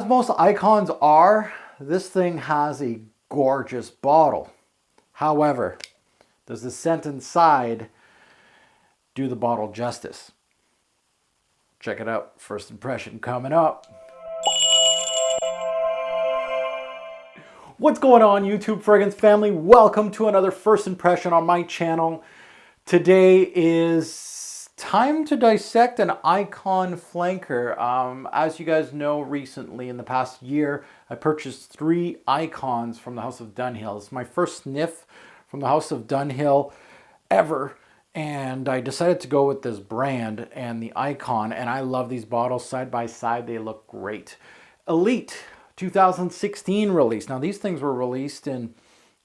Most icons are, this thing has a gorgeous bottle. However, does the scent inside do the bottle justice? Check it out. First impression coming up. What's going on, YouTube fragrance family? Welcome to another first impression on my channel. Today is time to dissect an icon flanker. As you guys know, recently in the past year, I purchased 3 icons from the House of Dunhill. It's my first sniff from the House of Dunhill ever. And I decided to go with this brand and the icon, and I love these bottles side by side. They look great. Elite 2016 release. Now these things were released in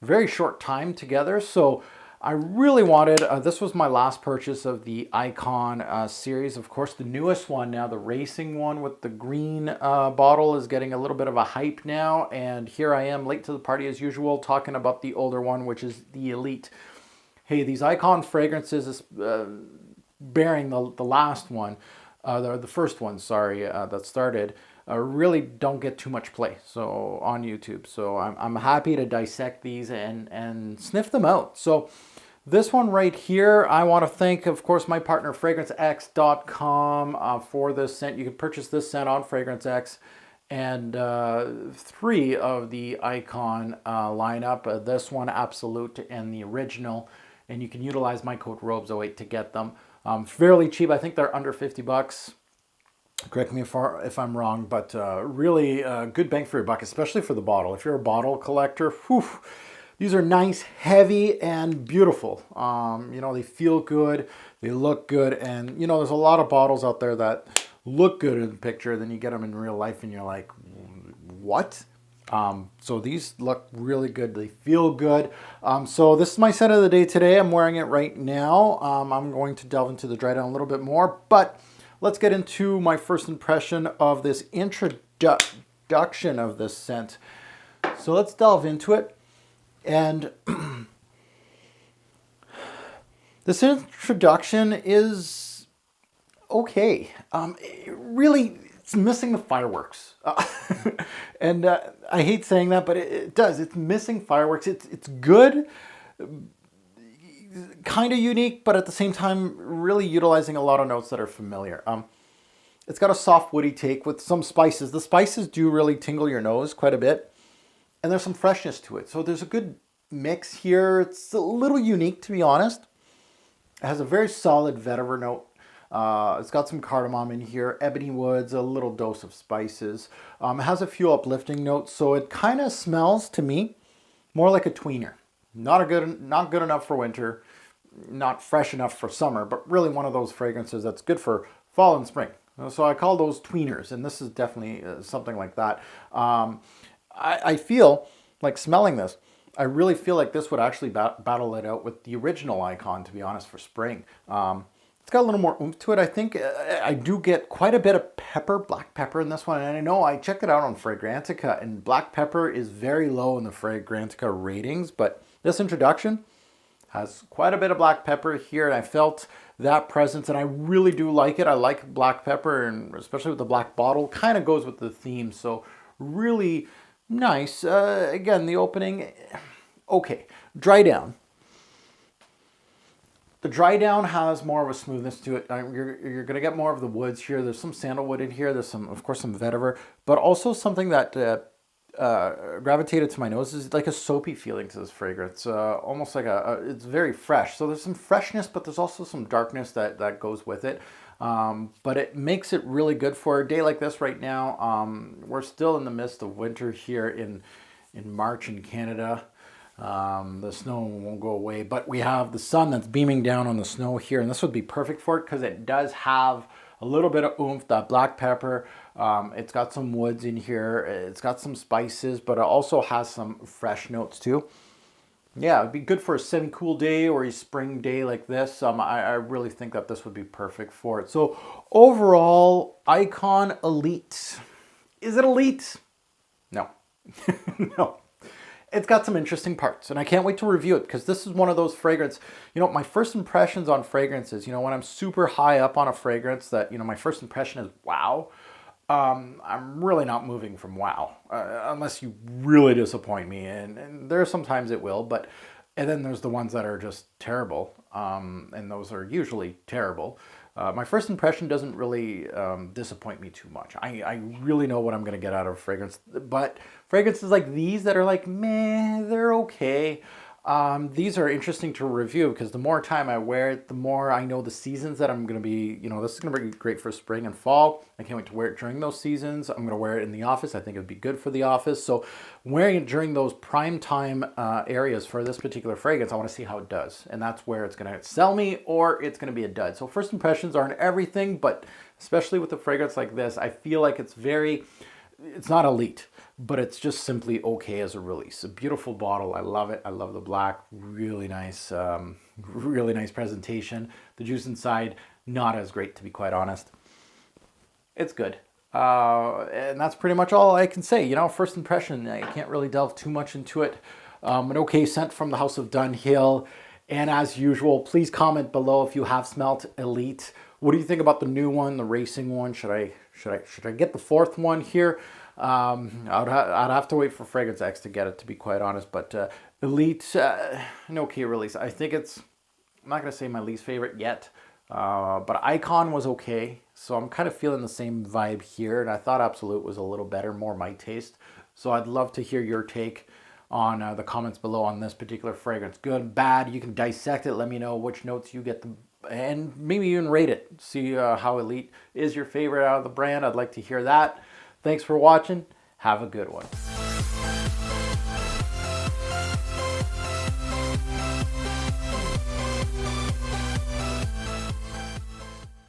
very short time together, so I really wanted, this was my last purchase of the icon series. Of course, the newest one now, the racing one with the green bottle, is getting a little bit of a hype now, and here I am late to the party as usual, talking about the older one, which is the Elite. Hey, these icon fragrances, bearing the last one, the first one, sorry, that started, really don't get too much play so on YouTube. So I'm happy to dissect these and sniff them out. So this one right here, I want to thank, of course, my partner FragranceX.com for this scent. You can purchase this scent on FragranceX. And 3 of the icon lineup, this one, Absolute, and the original. And you can utilize my code ROBES08 to get them. Fairly cheap. I think they're under 50 bucks. Correct me if I'm wrong, but really good bang for your buck, especially for the bottle. If you're a bottle collector, whew, these are nice, heavy, and beautiful. You know, they feel good, they look good, and you know, there's a lot of bottles out there that look good in the picture, then you get them in real life and you're like, what? So these look really good. They feel good. So this is my scent of the day today. I'm wearing it right now. I'm going to delve into the dry down a little bit more, but let's get into my first impression of this introduction of this scent. So let's delve into it. And this introduction is okay. Really, it's missing the fireworks. And I hate saying that, but it does. It's missing fireworks. It's good, kind of unique, but at the same time, really utilizing a lot of notes that are familiar. It's got a soft woody take with some spices. The spices do really tingle your nose quite a bit, and there's some freshness to it. So there's a good mix here. It's a little unique, to be honest. It has a very solid vetiver note. It's got some cardamom in here, ebony woods, a little dose of spices. It has a few uplifting notes, so it kind of smells to me more like a tweener. Not good enough for winter, not fresh enough for summer, but really one of those fragrances that's good for fall and spring. So I call those tweeners, and this is definitely something like that. I feel like smelling this, I really feel like this would actually battle it out with the original icon, to be honest, for spring. It's got a little more oomph to it. I think I do get quite a bit of pepper, black pepper in this one. And I know I checked it out on Fragrantica, and black pepper is very low in the Fragrantica ratings, but this introduction has quite a bit of black pepper here, and I felt that presence, and I really do like it. I like black pepper, and especially with the black bottle, kind of goes with the theme, so really nice. Again, the opening, okay. Dry down. The dry down has more of a smoothness to it. You're going to get more of the woods here. There's some sandalwood in here. There's some, of course, some vetiver, but also something that gravitated to my nose is like a soapy feeling to this fragrance. Almost like it's very fresh. So there's some freshness, but there's also some darkness that goes with it. But it makes it really good for a day like this right now. We're still in the midst of winter here in March in Canada. The snow won't go away, but we have the sun that's beaming down on the snow here, and this would be perfect for it because it does have a little bit of oomph, that black pepper. It's got some woods in here. It's got some spices, but it also has some fresh notes too. Yeah, it'd be good for a semi-cool day or a spring day like this. I really think that this would be perfect for it. So overall, Icon Elite. Is it elite? No. No. It's got some interesting parts, and I can't wait to review it because this is one of those fragrances, you know, my first impressions on fragrances, you know, when I'm super high up on a fragrance that, you know, my first impression is wow. I'm really not moving from wow, unless you really disappoint me. And there are sometimes it will, but, and then there's the ones that are just terrible. And those are usually terrible. My first impression doesn't really disappoint me too much. I really know what I'm going to get out of a fragrance, but fragrances like these that are like, meh, they're okay. These are interesting to review because the more time I wear it, the more I know the seasons that I'm going to be, this is going to be great for spring and fall. I can't wait to wear it during those seasons. I'm going to wear it in the office. I think it would be good for the office. So wearing it during those prime time areas for this particular fragrance, I want to see how it does. And that's where it's going to sell me or it's going to be a dud. So first impressions aren't everything, but especially with a fragrance like this, I feel like it's not elite, but it's just simply okay as a release. A beautiful bottle. I love it. I love the black. Really nice presentation. The juice inside, not as great, to be quite honest. It's good. And that's pretty much all I can say. First impression, I can't really delve too much into it. An okay scent from the House of Dunhill. And as usual, please comment below if you have smelt Elite. What do you think about the new one, the racing one? Should I get the fourth one here? I'd have to wait for Fragrance X to get it, to be quite honest. But Elite, an okay release. I think I'm not going to say my least favorite yet. But Icon was okay. So I'm kind of feeling the same vibe here. And I thought Absolute was a little better, more my taste. So I'd love to hear your take on the comments below on this particular fragrance. Good, bad, you can dissect it. Let me know which notes you get, and maybe even rate it. See how Elite is your favorite out of the brand. I'd like to hear that. Thanks for watching. Have a good one.